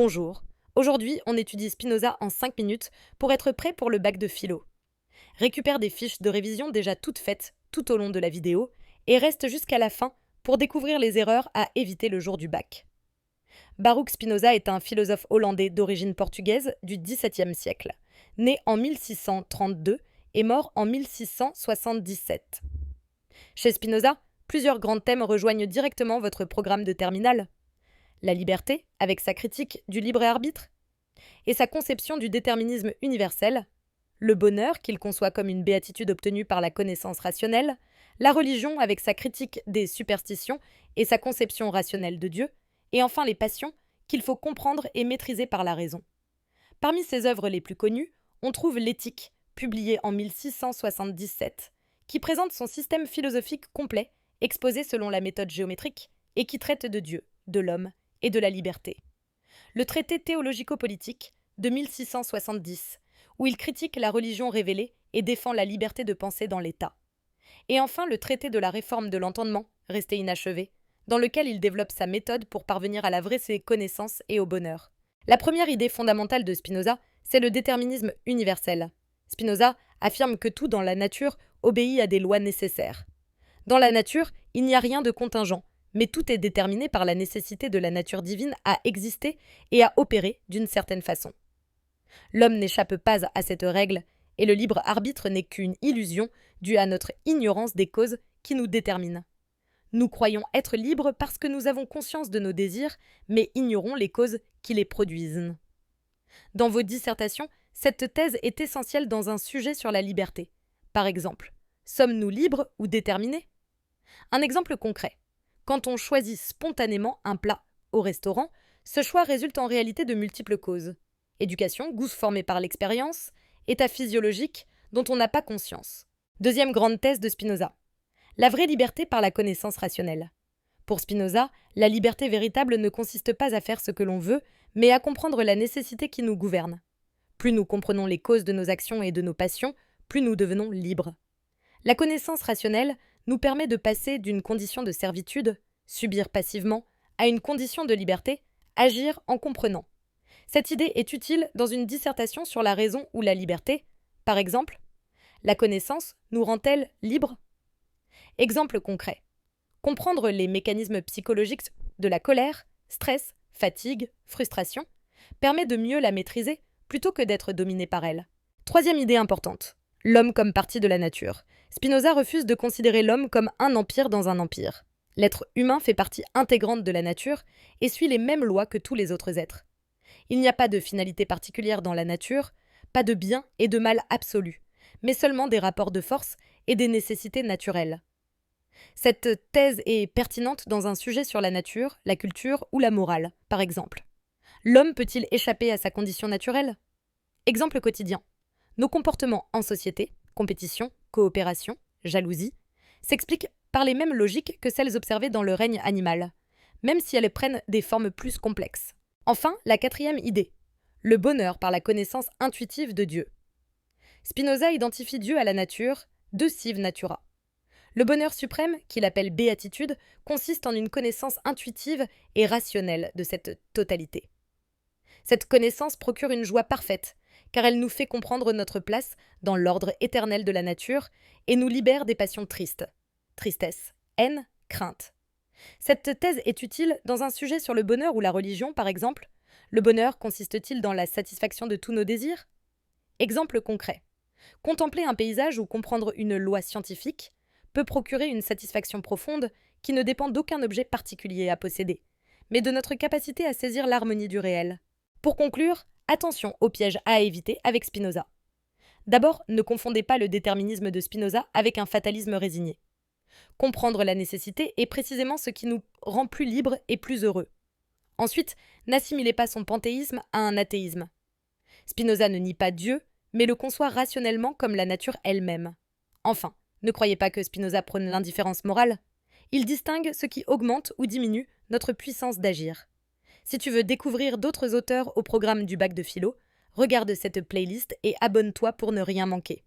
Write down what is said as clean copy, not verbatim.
Bonjour. Aujourd'hui, on étudie Spinoza en 5 minutes pour être prêt pour le bac de philo. Récupère des fiches de révision déjà toutes faites tout au long de la vidéo et reste jusqu'à la fin pour découvrir les erreurs à éviter le jour du bac. Baruch Spinoza est un philosophe hollandais d'origine portugaise du XVIIe siècle, né en 1632 et mort en 1677. Chez Spinoza, plusieurs grands thèmes rejoignent directement votre programme de terminale. La liberté, avec sa critique du libre arbitre, et sa conception du déterminisme universel, le bonheur qu'il conçoit comme une béatitude obtenue par la connaissance rationnelle, la religion avec sa critique des superstitions et sa conception rationnelle de Dieu, et enfin les passions qu'il faut comprendre et maîtriser par la raison. Parmi ses œuvres les plus connues, on trouve l'Éthique, publiée en 1677, qui présente son système philosophique complet, exposé selon la méthode géométrique, et qui traite de Dieu, de l'homme et de la liberté. Le traité théologico-politique de 1670, où il critique la religion révélée et défend la liberté de penser dans l'État. Et enfin le traité de la réforme de l'entendement, resté inachevé, dans lequel il développe sa méthode pour parvenir à la vraie connaissance et au bonheur. La première idée fondamentale de Spinoza, c'est le déterminisme universel. Spinoza affirme que tout dans la nature obéit à des lois nécessaires. Dans la nature, il n'y a rien de contingent, mais tout est déterminé par la nécessité de la nature divine à exister et à opérer d'une certaine façon. L'homme n'échappe pas à cette règle, et le libre arbitre n'est qu'une illusion due à notre ignorance des causes qui nous déterminent. Nous croyons être libres parce que nous avons conscience de nos désirs, mais ignorons les causes qui les produisent. Dans vos dissertations, cette thèse est essentielle dans un sujet sur la liberté. Par exemple, sommes-nous libres ou déterminés ? Un exemple concret. Quand on choisit spontanément un plat au restaurant, ce choix résulte en réalité de multiples causes. Éducation, goût formé par l'expérience, état physiologique dont on n'a pas conscience. Deuxième grande thèse de Spinoza. La vraie liberté par la connaissance rationnelle. Pour Spinoza, la liberté véritable ne consiste pas à faire ce que l'on veut, mais à comprendre la nécessité qui nous gouverne. Plus nous comprenons les causes de nos actions et de nos passions, plus nous devenons libres. La connaissance rationnelle nous permet de passer d'une condition de servitude, subir passivement, à une condition de liberté, agir en comprenant. Cette idée est utile dans une dissertation sur la raison ou la liberté. Par exemple, la connaissance nous rend-elle libres ? Exemple concret. Comprendre les mécanismes psychologiques de la colère, stress, fatigue, frustration permet de mieux la maîtriser plutôt que d'être dominé par elle. Troisième idée importante. L'homme comme partie de la nature. Spinoza refuse de considérer l'homme comme un empire dans un empire. L'être humain fait partie intégrante de la nature et suit les mêmes lois que tous les autres êtres. Il n'y a pas de finalité particulière dans la nature, pas de bien et de mal absolu, mais seulement des rapports de force et des nécessités naturelles. Cette thèse est pertinente dans un sujet sur la nature, la culture ou la morale, par exemple. L'homme peut-il échapper à sa condition naturelle ? Exemple quotidien. Nos comportements en société, compétition, coopération, jalousie, s'expliquent par les mêmes logiques que celles observées dans le règne animal, même si elles prennent des formes plus complexes. Enfin, la quatrième idée. Le bonheur par la connaissance intuitive de Dieu. Spinoza identifie Dieu à la nature, de sive natura. Le bonheur suprême, qu'il appelle béatitude, consiste en une connaissance intuitive et rationnelle de cette totalité. Cette connaissance procure une joie parfaite, car elle nous fait comprendre notre place dans l'ordre éternel de la nature et nous libère des passions tristes. Tristesse, haine, crainte. Cette thèse est utile dans un sujet sur le bonheur ou la religion, par exemple. Le bonheur consiste-t-il dans la satisfaction de tous nos désirs ? Exemple concret. Contempler un paysage ou comprendre une loi scientifique peut procurer une satisfaction profonde qui ne dépend d'aucun objet particulier à posséder, mais de notre capacité à saisir l'harmonie du réel. Pour conclure, attention aux pièges à éviter avec Spinoza. D'abord, ne confondez pas le déterminisme de Spinoza avec un fatalisme résigné. Comprendre la nécessité est précisément ce qui nous rend plus libres et plus heureux. Ensuite, n'assimilez pas son panthéisme à un athéisme. Spinoza ne nie pas Dieu, mais le conçoit rationnellement comme la nature elle-même. Enfin, ne croyez pas que Spinoza prône l'indifférence morale. Il distingue ce qui augmente ou diminue notre puissance d'agir. Si tu veux découvrir d'autres auteurs au programme du bac de philo, regarde cette playlist et abonne-toi pour ne rien manquer.